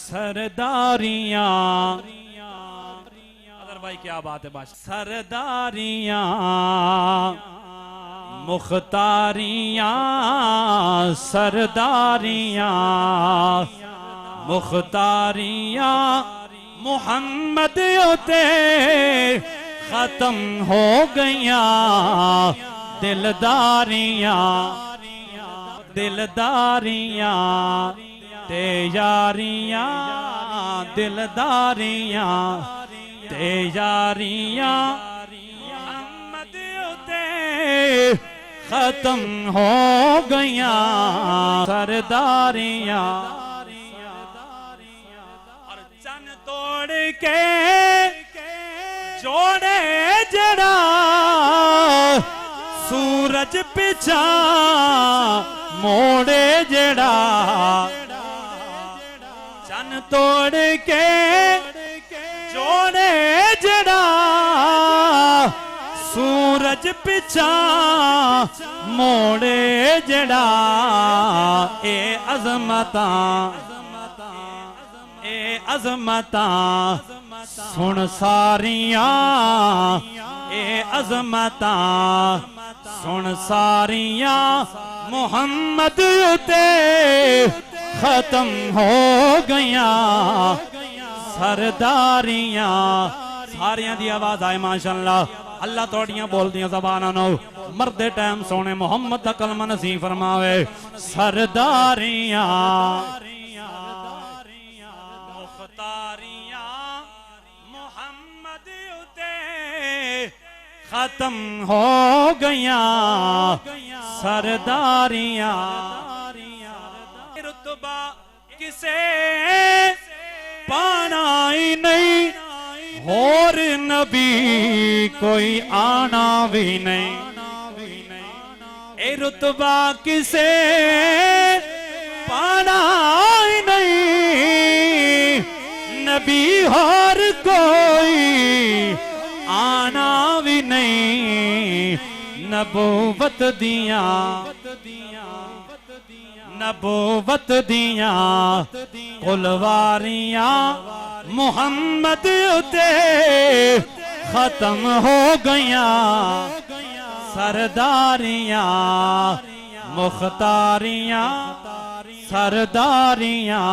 सरदारियां। Other भाई क्या बात है बात। सरदारियां मुख्तारियां, सरदारियां मुख्तारियां मुहम्मद उते खत्म हो गया। दिलदारियां दिलदारियां ते यारियां, दिलदारियां ते यारियां मुहम्मद उते खत्म हो गया। सरदारियां और चन तोड़ के जोड़े जड़ा सूरज पिछा मोड़े जड़ा। चन तोड़ के जोड़े जड़ा सूरज पिछा मोड़े जड़ा। ए अजमता ए अजमता सुन सारियां, ए अजमता सुन सारियां मुहम्मद उते खत्म हो गया। सरदारियां सारियां दी आवाज आए माशाअल्लाह। अल्लाह तोड़ियां बोल दिया ज़बानां नो मरदे टाइम सोने मुहम्मद दा कलमा नसीब फरमावे। सरदारियां मुख्तारियां मुहम्मद उते खत्म हो गया। सरदारियां रुतबा किसे पाना ही नहीं, और नबी कोई आना भी नहीं। ए रुतबा किसे पाना ही नहीं, नबी और कोई आना भी नहीं। नबूवत दिया नबूवत दिया कुलवारियां मुहम्मद उते खत्म हो गया। सरदारियां मुख्तारियां सरदारियां।